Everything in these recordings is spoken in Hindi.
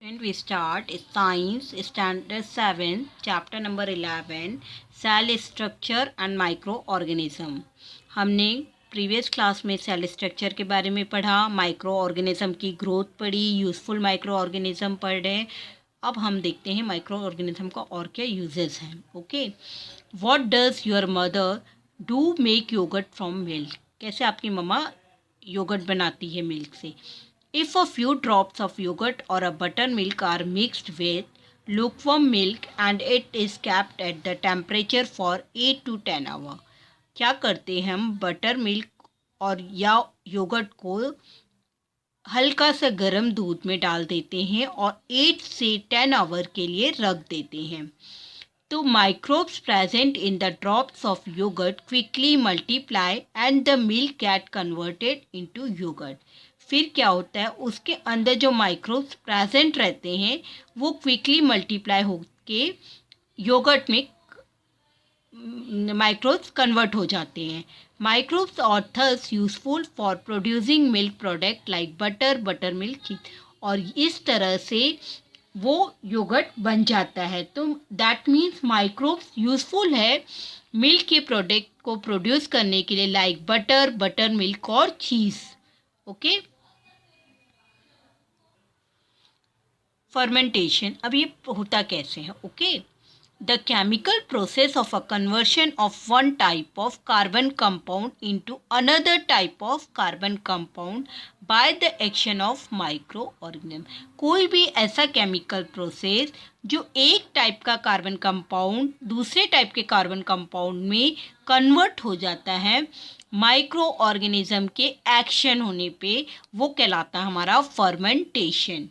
And we start Science Standard 7, Chapter number 11, Cell Structure and Microorganism. हमने प्रीवियस क्लास में सेल स्ट्रक्चर के बारे में पढ़ा, माइक्रो ऑर्गेनिज्म की ग्रोथ पढ़ी, यूज़फुल माइक्रो ऑर्गेनिज्म पढ़े. अब हम देखते हैं माइक्रो ऑर्गेनिज्म का और क्या यूजेस हैं. Okay, what does your mother do make yogurt from milk. कैसे आपकी मम्मा योगर्ट बनाती है मिल्क से. If a few drops of yogurt or a buttermilk are mixed with lukewarm milk and it is kept at the temperature for 8 to 10 hours. क्या करते हैं हम बटर मिल्क और या योगर्ट को हल्का सा गर्म दूध में डाल देते हैं और 8 से 10 आवर के लिए रख देते हैं. तो microbes present in the drops of yogurt quickly multiply and the milk get converted into yogurt. फिर क्या होता है, उसके अंदर जो माइक्रोब्स प्रेजेंट रहते हैं वो क्विकली मल्टीप्लाई होके योगर्ट में माइक्रोब्स कन्वर्ट हो जाते हैं. Microbes are thus useful for producing milk product like butter, buttermilk, cheese. और इस तरह से वो योगर्ट बन जाता है. तो दैट मीन्स माइक्रोब्स यूजफुल है मिल्क के प्रोडक्ट को प्रोड्यूस करने के लिए, लाइक बटर, बटर मिल्क और चीज़. Okay, fermentation. अब ये होता कैसे है. Okay, the chemical process of a conversion of one type of carbon compound into another type of carbon compound by the action of micro organism. कोई भी ऐसा केमिकल प्रोसेस जो एक टाइप का कार्बन कंपाउंड दूसरे टाइप के कार्बन कंपाउंड में कन्वर्ट हो जाता है माइक्रो ऑर्गेनिज्म के एक्शन होने पे, वो कहलाता है हमारा fermentation.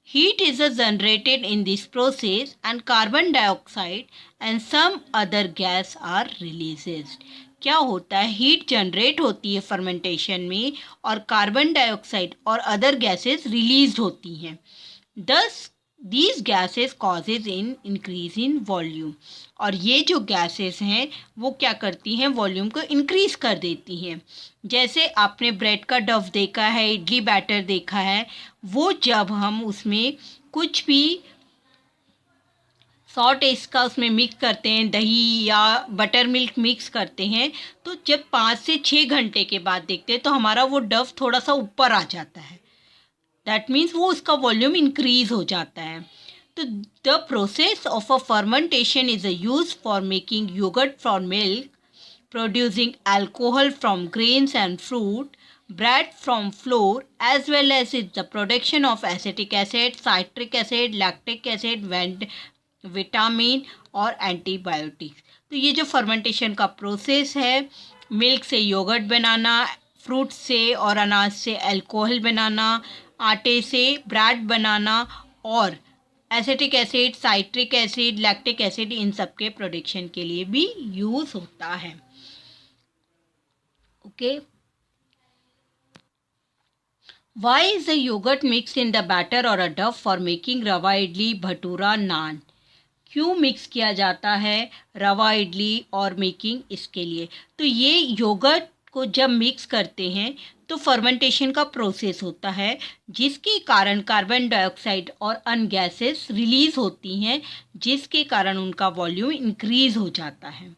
Heat is generated in this process and carbon dioxide and some other gas are released. क्या होता है, हीट जनरेट होती है फर्मेंटेशन में और कार्बन डाइऑक्साइड और अदर गैसेस रिलीज होती हैं. Thus these gases causes in increase in volume. और ये जो गैसेस हैं वो क्या करती हैं, वॉल्यूम को इंक्रीज कर देती हैं. जैसे आपने ब्रेड का डव देखा है, इडली बैटर देखा है, वो जब हम उसमें कुछ भी सॉल्ट इसका उसमें मिक्स करते हैं, दही या बटर मिल्क मिक्स करते हैं, तो जब 5 से 6 घंटे के बाद देखते हैं तो हमारा वो डव थोड़ा सा ऊपर आ जाता है. दैट मीन्स वो उसका वॉल्यूम इंक्रीज हो जाता है. तो the process of a fermentation is use for making yogurt from milk, producing alcohol from grains and fruit, bread from flour, as well as the production of acetic acid, citric acid, lactic acid, vitamin और एंटीबायोटिक्स. तो ये जो फर्मेंटेशन का प्रोसेस है, मिल्क से योगर्ट बनाना, फ्रूट से और अनाज से अल्कोहल बनाना, आटे से ब्रेड बनाना और acetic acid, citric acid, lactic acid, इन सब के प्रोडक्शन के लिए भी यूज़ होता है. Okay. Why is the yogurt mixed in the batter or a dough for making रवा इडली, भटूरा, नान. क्यों मिक्स किया जाता है रवा इडली और मेकिंग इसके लिए. तो ये योगर्ट को जब मिक्स करते हैं तो फर्मेंटेशन का प्रोसेस होता है जिसके कारण कार्बन डाइऑक्साइड और अन्य गैसेस रिलीज होती हैं, जिसके कारण उनका वॉल्यूम इंक्रीज हो जाता है.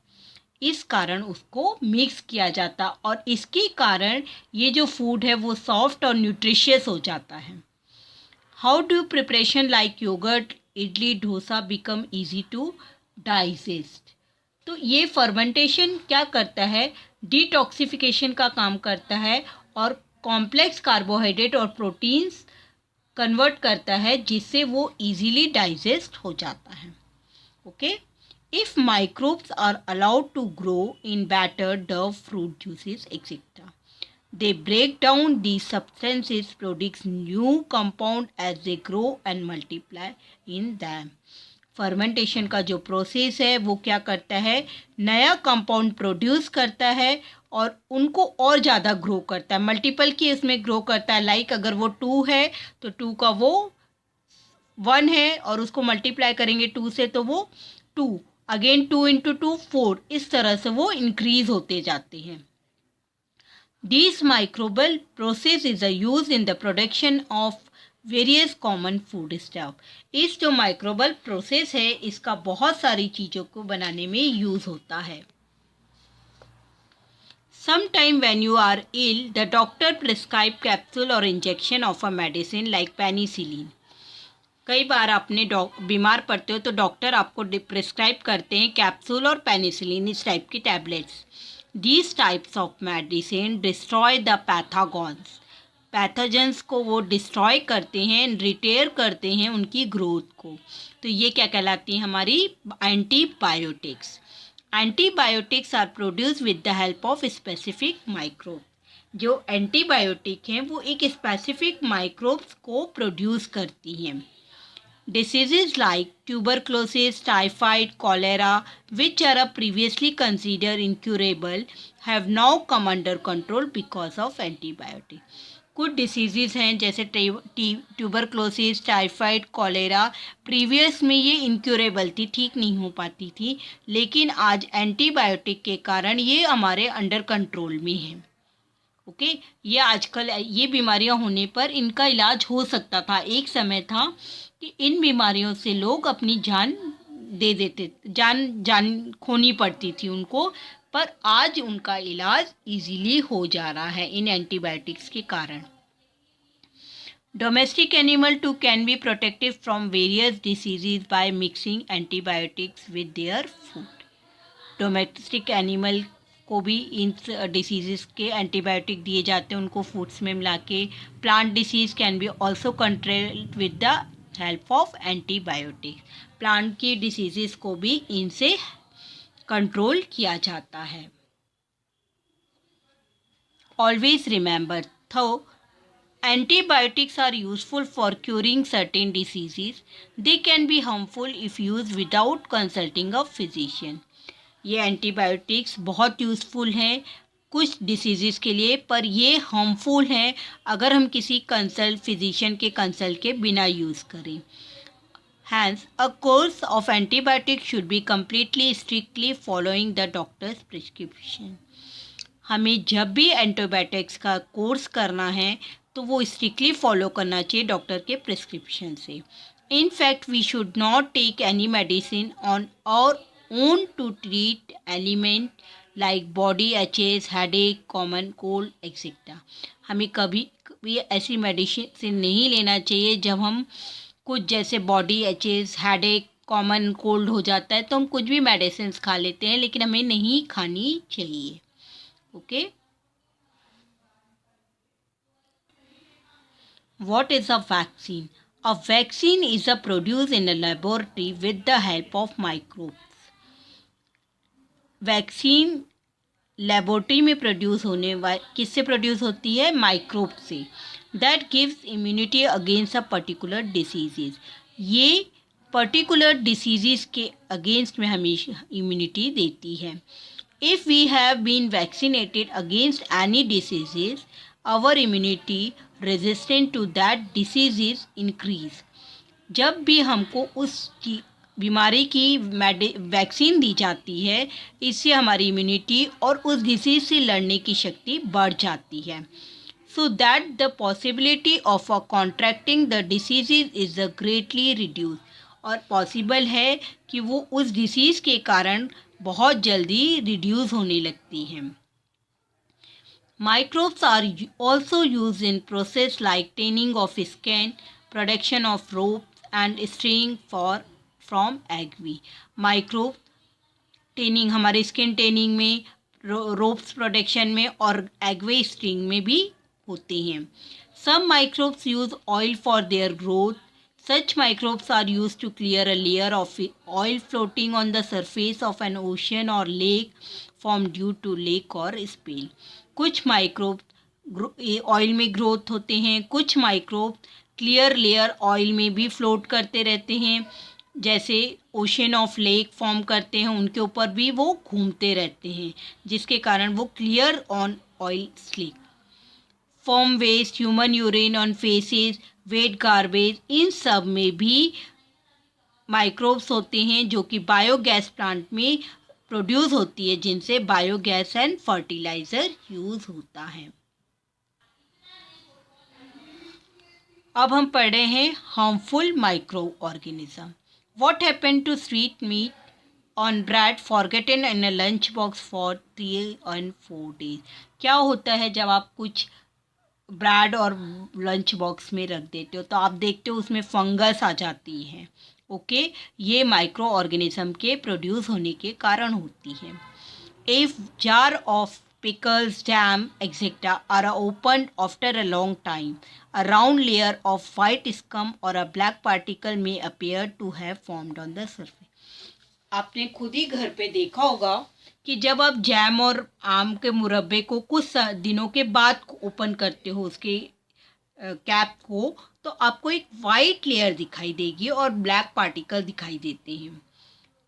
इस कारण उसको मिक्स किया जाता और इसके कारण ये जो फूड है वो सॉफ्ट और न्यूट्रिशियस हो जाता है. How do preparation like yogurt, idli, dosa become easy to digest. तो ये फर्मेंटेशन क्या करता है, डिटॉक्सिफिकेशन का काम करता है और कॉम्प्लेक्स कार्बोहाइड्रेट और प्रोटीन्स कन्वर्ट करता है, जिससे वो इजीली डाइजेस्ट हो जाता है. Okay. If microbes are allowed to grow in batter, dough, fruit juices, etc., they break down these substances, produce new compound as they grow and multiply in them. Fermentation का जो प्रोसेस है वो क्या करता है, नया कंपाउंड प्रोड्यूस करता है और उनको और ज़्यादा ग्रो करता है, मल्टीपल की इसमें ग्रो करता है. लाइक अगर वो 2 है तो 2 का वो 1 है और उसको मल्टीप्लाई करेंगे 2 से तो वो 2, अगेन 2 इंटू 2 4, इस तरह से वो इंक्रीज होते जाते हैं. This microbial process is use in the production of various common food stuff. इस जो माइक्रोबल प्रोसेस है इसका बहुत सारी चीज़ों को बनाने में यूज़ होता है। Sometime when you are ill, the doctor prescribe capsule or injection of a medicine like penicillin. कई बार आपने बीमार पड़ते हो तो डॉक्टर आपको प्रिस्क्राइब करते हैं कैप्सूल और पेनिसिलिन, इस टाइप की tablets. These types of medicine destroy the pathogens. Pathogens को वो डिस्ट्रॉय करते हैं, रिटेयर करते हैं उनकी ग्रोथ को। तो ये क्या कहलाती है? हमारी antibiotics. Antibiotics are produce with the help of specific microbe. जो एंटीबायोटिक हैं वो एक स्पेसिफिक माइक्रोब्स को प्रोड्यूस करती हैं। Diseases like tuberculosis, typhoid, cholera, which are previously considered incurable, have now come under control because of antibiotics. कुछ डिसीज़ हैं जैसे ट्यूबरक्लोसिस, टाइफाइड, कॉलेरा, प्रीवियस में ये इनक्यूरेबल थी, ठीक नहीं हो पाती थी, लेकिन आज एंटीबायोटिक के कारण ये हमारे अंडर कंट्रोल में है। ओके, ये आजकल ये बीमारियां होने पर इनका इलाज हो सकता था। एक समय था कि इन बीमारियों से लोग अपनी जान दे देते, जान खोनी पड़ती थी उनको, पर आज उनका इलाज इजीली हो जा रहा है इन एंटीबायोटिक्स के कारण। Domestic animal too can be protected from various diseases by mixing antibiotics with their food. Domestic animal को भी इन डिसीज़ के एंटीबायोटिक दिए जाते हैं उनको फूड्स में मिला के। Plant disease can be also controlled with the help of antibiotic. Plant की डिसीज़ को भी इनसे कंट्रोल किया जाता है। ऑलवेज रिमेंबर, थो antibiotics are useful for curing certain diseases, they can be harmful if used without consulting a physician. ये एंटीबायोटिक्स बहुत यूज़फुल हैं कुछ डिसीज़ के लिए, पर ये हार्मफुल हैं अगर हम किसी फिजिशियन के कंसल्ट के बिना यूज़ करें। Hence, a course of antibiotics should be completely strictly following the doctor's prescription. हमें जब भी एंटीबायोटिक्स का कोर्स करना है तो वो स्ट्रिक्टली फॉलो करना चाहिए डॉक्टर के प्रिस्क्रिप्शन से। In fact we should not take any medicine on our own to treat ailment like body aches, headache, common cold etcetera. हमें कभी भी ऐसी मेडिसिन नहीं लेना चाहिए जब हम कुछ जैसे body aches, headache, common cold हो जाता है तो हम कुछ भी मेडिसिन खा लेते हैं, लेकिन हमें नहीं खानी चाहिए। Okay, what is a vaccine? A vaccine is produced in a laboratory with the help of microbes. Vaccine laboratory में प्रोड्यूस होने वाली किससे प्रोड्यूस होती है? माइक्रोब से। That gives immunity against a particular diseases. ये पर्टिकुलर डिसीजेज के अगेंस्ट में हमें इम्यूनिटी देती है। If we have been vaccinated against any diseases, our immunity resistant to that diseases increase. जब भी हमको उस बीमारी की वैक्सीन दी जाती है, इससे हमारी इम्यूनिटी और उस डिसीज से लड़ने की शक्ति बढ़ जाती है। So that the possibility of contracting the diseases is greatly reduce. और पॉसिबल है कि वो उस डिसीज़ के कारण बहुत जल्दी रिड्यूस होने लगती हैं। Microbes are also use in process like tanning of skin, production of rope and string from agave. Microbe tanning हमारे स्किन टेनिंग में, रोप्स प्रोडक्शन में और एगवे स्ट्रिंग में भी होते हैं। Some microbes use oil for their growth. Such microbes are used to clear a layer of oil floating on the surface of an ocean or lake formed due to lake or spill. कुछ माइक्रोब ऑयल में ग्रोथ होते हैं, कुछ माइक्रोब क्लियर लेयर ऑयल में भी फ्लोट करते रहते हैं, जैसे ओशन ऑफ लेक फॉर्म करते हैं उनके ऊपर भी वो घूमते रहते हैं, जिसके कारण वो clear on oil slick. Form waste, human urine on faeces, wet garbage, इन सब में भी माइक्रोब्स होते हैं जो कि बायोगैस प्लांट में प्रोड्यूस होती है, जिनसे बायोगैस एंड फर्टिलाइज़र यूज़ होता है। अब हम पढ़ रहे हैं harmful microorganism. What happen to sweet meat on bread forgotten in a lunch box for 3 और 4 days। क्या होता है जब आप कुछ ब्रेड और लंच बॉक्स में रख देते हो तो आप देखते हो उसमें फंगस आ जाती है। ओके, ये माइक्रो ऑर्गेनिज्म के प्रोड्यूस होने के कारण होती है। If jar of pickles, jam, etc. are opened after a long time, a round layer of white scum or a black particle may appear to have formed on the surface. आपने खुद ही घर पे देखा होगा कि जब आप जैम और आम के मुरब्बे को कुछ दिनों के बाद ओपन करते हो उसके कैप को, तो आपको एक वाइट लेयर दिखाई देगी और ब्लैक पार्टिकल दिखाई देते हैं।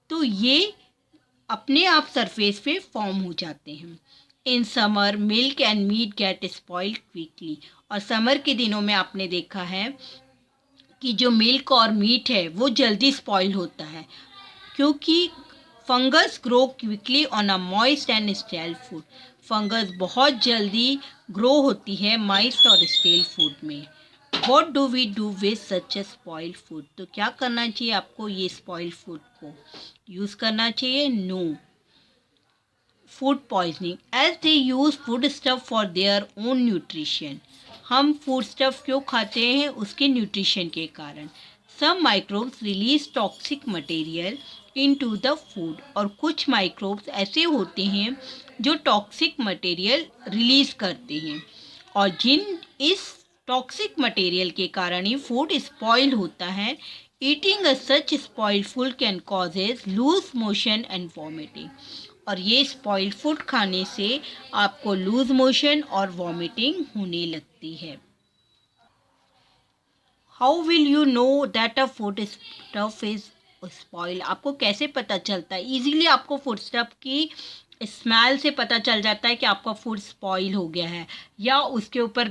तो ये अपने आप सरफेस पे फॉर्म हो जाते हैं। In summer milk and meat get spoiled quickly. और समर के दिनों में आपने देखा है कि जो मिल्क और मीट है वो जल्दी स्पॉइल होता है, क्योंकि fungus grow quickly on a moist and stale food. Fungus बहुत जल्दी ग्रो होती है मॉइस्ट और स्टेल फूड में। What do we do with such a spoiled food. तो क्या करना चाहिए आपको ये स्पॉइल्ड फूड को यूज़ करना चाहिए? No. Food poisoning as they use food stuff for their own nutrition. हम फूड स्टफ क्यों खाते हैं? उसके न्यूट्रिशन के कारण। Some microbes release toxic material into the food. और कुछ माइक्रोब्स ऐसे होते हैं जो टॉक्सिक मटेरियल रिलीज करते हैं, और जिन इस टॉक्सिक मटेरियल के कारण ही फूड स्पॉइल होता है। Eating a such spoiled food can causes loose motion and vomiting. और ये स्पॉइल्ड फूड खाने से आपको लूज मोशन और वॉमिटिंग होने लगती है। How will you know that a food stuff is spoil. आपको कैसे पता चलता है? इजीली आपको फूड स्टफ की स्मेल से पता चल जाता है कि आपका फूड स्पॉइल हो गया है, या उसके ऊपर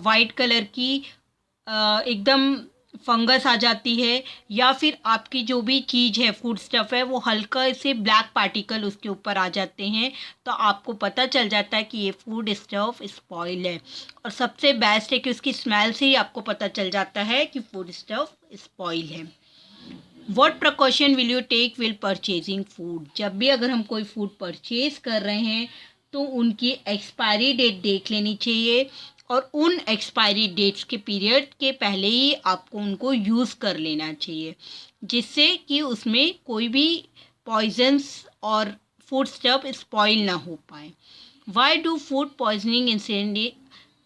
वाइट कलर की एकदम फंगस आ जाती है, या फिर आपकी जो भी चीज़ है फूड स्टफ है वो हल्का से ब्लैक पार्टिकल उसके ऊपर आ जाते हैं, तो आपको पता चल जाता है कि ये फूड स्टफ स्पॉइल है। और सबसे बेस्ट है कि उसकी स्मेल से ही आपको पता चल जाता है कि फूड स्टफ स्पॉइल है। What precaution will you take will purchasing food. जब भी अगर हम कोई फूड परचेज कर रहे हैं तो उनकी एक्सपायरी डेट देख लेनी चाहिए, और उन एक्सपायरी डेट्स के पीरियड के पहले ही आपको उनको यूज़ कर लेना चाहिए, जिससे कि उसमें कोई भी पॉइजन्स और फूड स्टफ स्पॉइल ना हो पाए। Why do food poisoning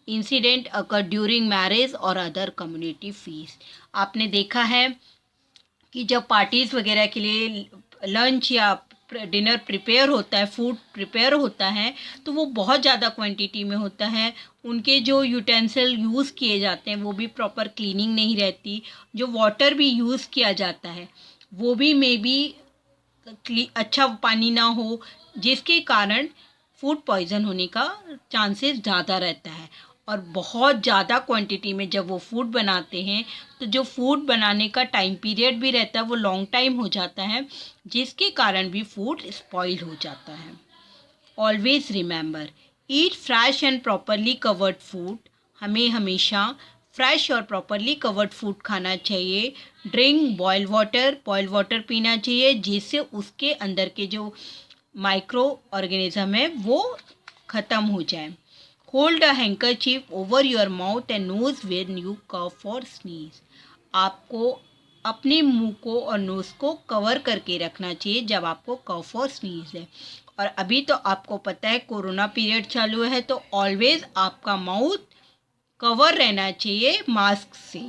incident occur during marriage और अदर कम्युनिटी फीस्ट। आपने देखा है कि जब पार्टीज़ वगैरह के लिए लंच या डिनर प्रिपेयर होता है, फूड प्रिपेयर होता है, तो वो बहुत ज़्यादा क्वांटिटी में होता है। उनके जो यूटेंसिल यूज़ किए जाते हैं वो भी प्रॉपर क्लीनिंग नहीं रहती। जो वाटर भी यूज़ किया जाता है वो भी मे बी अच्छा पानी ना हो, जिसके कारण फूड पॉइज़न होने का चांसेस ज़्यादा रहता है। और बहुत ज़्यादा क्वांटिटी में जब वो फूड बनाते हैं तो जो फूड बनाने का टाइम पीरियड भी रहता है वो लॉन्ग टाइम हो जाता है, जिसके कारण भी फूड स्पॉइल हो जाता है। Always remember, eat fresh and properly covered food. हमें हमेशा फ्रेश और प्रॉपरली कवर्ड फूड खाना चाहिए। ड्रिंक बॉयल वाटर पीना चाहिए, जिससे उसके अंदर के जो माइक्रो ऑर्गेनिज्म है वो ख़त्म हो जाए। Hold a handkerchief over your mouth and nose when you cough or sneeze. आपको अपने मुंह को और नोज़ को कवर करके रखना चाहिए जब आपको कफ और स्नीज है। और अभी तो आपको पता है कोरोना पीरियड चालू है, तो ऑलवेज आपका माउथ कवर रहना चाहिए मास्क से।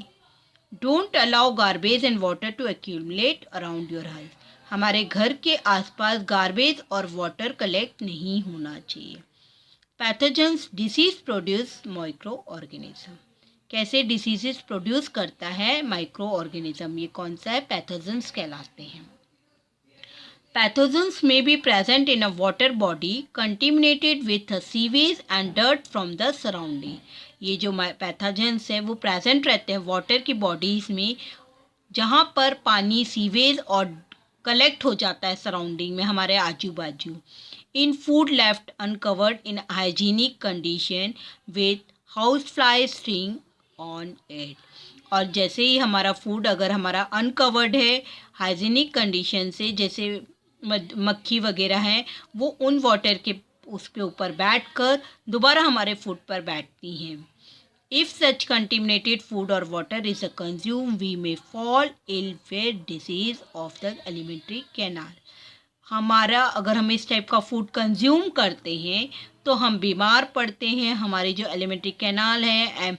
Don't allow garbage and water to accumulate around your house. हमारे घर के आसपास गार्बेज और वाटर कलेक्ट नहीं होना चाहिए। Pathogens disease produce micro organism. कैसे डिसीजेस प्रोड्यूस करता है माइक्रो ऑर्गेनिज्म? ये कौन सा है? पैथोजेंस कहलाते हैं। Pathogens may be present in a water body contaminated with sewage and dirt from the surrounding. ये जो पैथोजेंस है वो प्रेजेंट रहते हैं वाटर की बॉडीज़ में, जहाँ पर पानी सीवेज और कलेक्ट हो जाता है सराउंडिंग में, हमारे आजू बाजू। इन food left uncovered in hygienic condition with house fly sting on it. और जैसे ही हमारा फूड अगर हमारा अनकवर्ड है हाइजीनिक कंडीशन से, जैसे मक्खी वगैरह है, वो उन वाटर के उसके ऊपर बैठकर दोबारा हमारे फूड पर बैठती हैं. If such contaminated food or water is consumed, we may fall ill with disease of the alimentary canal. हमारा अगर हम इस टाइप का फूड कंज्यूम करते हैं तो हम बीमार पड़ते हैं. हमारे जो एलिमेंट्री कैनाल है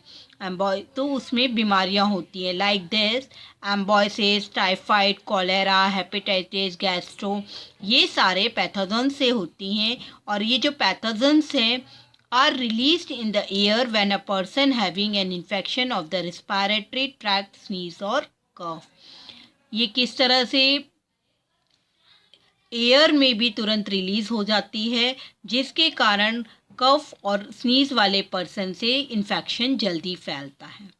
तो उसमें बीमारियां होती हैं like this amoebiasis, typhoid, cholera, hepatitis, gastro. ये सारे पैथोजन से होती हैं और ये जो पैथोजन्स हैं are released in the air when a person having an infection of the respiratory tract sneeze or cough. ये किस तरह से एयर में भी तुरंत रिलीज हो जाती है जिसके कारण कफ और स्नीज वाले पर्सन से इन्फेक्शन जल्दी फैलता है.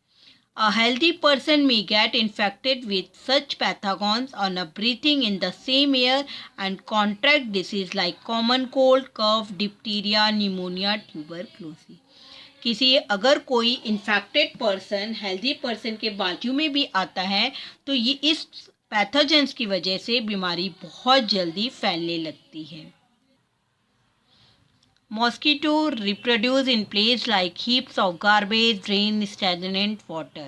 A healthy person may get infected with such pathogens on a breathing in the same air and contract disease like common cold, cough, diphtheria, pneumonia, tuberculosis. किसी अगर कोई इन्फेक्टेड पर्सन हेल्दी पर्सन के बाजू में भी आता है तो ये इस पैथोजेंस की वजह से बीमारी बहुत जल्दी फैलने लगती है. Mosquito reproduce in place like heaps of garbage, drain, stagnant water.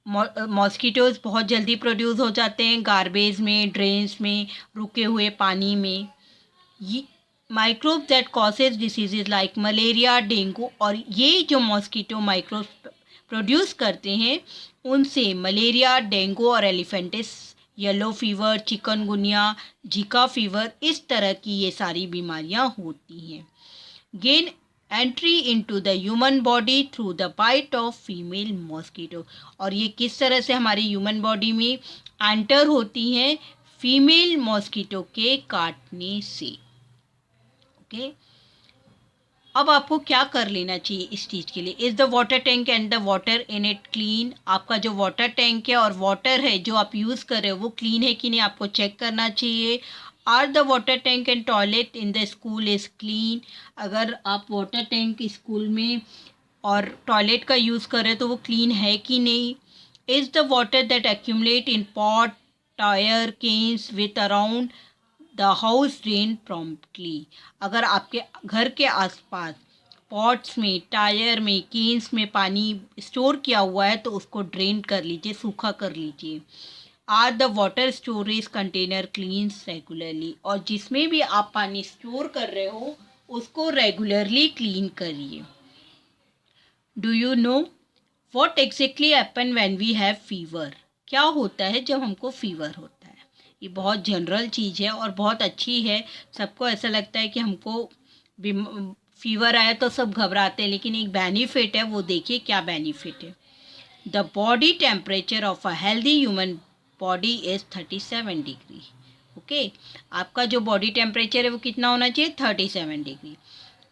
Mosquitoes बहुत जल्दी प्रोड्यूस हो जाते हैं गार्बेज में, ड्रेन्स में, रुके हुए पानी में. ये microbes that causes diseases like malaria, dengue, और ये जो मॉस्किटो माइक्रोब्स प्रोड्यूस करते हैं उनसे मलेरिया, डेंगू और elephantiasis, yellow fever, chikungunya, Zika fever, इस तरह की ये सारी बीमारियां होती हैं. gain entry into the human body through the bite of female mosquito. और ये किस तरह से हमारी ह्यूमन बॉडी में एंटर होती हैं फीमेल मॉस्किटो के काटने से. ओके अब आपको क्या कर लेना चाहिए इस चीज़ के लिए. Is the water tank and the water in it clean. आपका जो वाटर टैंक है और वाटर है जो आप यूज़ कर रहे हो वो क्लीन है कि नहीं आपको चेक करना चाहिए. Are the water tank and toilet in the school is clean. अगर आप वाटर टैंक स्कूल में और टॉयलेट का यूज़ कर रहे हो तो वो क्लीन है कि नहीं. Is the water that accumulate in pot, tyre, cans with around the house drain promptly. अगर आपके घर के आसपास पॉट्स में, टायर में, केन्स में पानी स्टोर किया हुआ है तो उसको ड्रेन कर लीजिए, सूखा कर लीजिए. Are the water storage container cleans regularly. और जिसमें भी आप पानी स्टोर कर रहे हो उसको रेगुलरली क्लीन करिए. Do you know what exactly happen when we have fever. क्या होता है जब हमको फीवर होता है. ये बहुत जनरल चीज़ है और बहुत अच्छी है. सबको ऐसा लगता है कि हमको फीवर आया तो सब घबराते हैं, लेकिन एक बेनिफिट है, वो देखिए क्या बेनिफिट है. The body temperature of a healthy human body is 37 degree. Okay आपका जो बॉडी टेम्परेचर है वो कितना होना चाहिए 37 degree.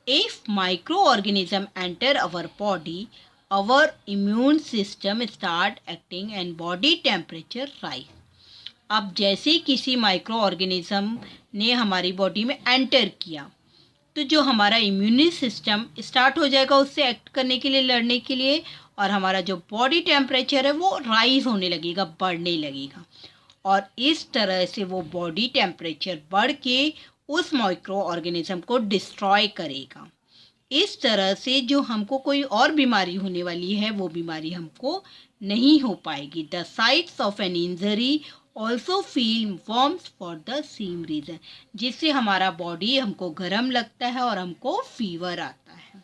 If micro organism enter our body our immune system start acting and body temperature rise. अब जैसे किसी माइक्रो ऑर्गेनिज्म ने हमारी बॉडी में एंटर किया तो जो हमारा इम्यून सिस्टम स्टार्ट हो जाएगा उससे एक्ट करने के लिए, लड़ने के लिए, और हमारा जो बॉडी टेम्परेचर है वो राइज होने लगेगा, बढ़ने लगेगा. और इस तरह से वो बॉडी टेम्परेचर बढ़ के उस माइक्रो ऑर्गेनिज्म को डिस्ट्रॉय करेगा. इस तरह से जो हमको कोई और बीमारी होने वाली है वो बीमारी हमको नहीं हो पाएगी. The sites of an injury also feel warms for the same reason. जिससे हमारा बॉडी हमको गर्म लगता है और हमको फीवर आता है.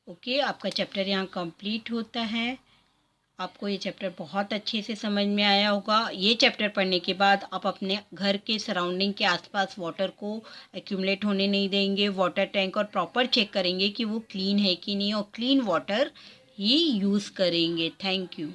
ओके आपका चैप्टर यहाँ कंप्लीट होता है. आपको ये चैप्टर बहुत अच्छे से समझ में आया होगा. ये चैप्टर पढ़ने के बाद आप अपने घर के सराउंडिंग के आसपास वाटर को एक्यूमुलेट होने नहीं देंगे. वाटर टैंक और प्रॉपर चेक करेंगे कि वो क्लीन है कि नहीं, और क्लीन वाटर ही यूज़ करेंगे. Thank you.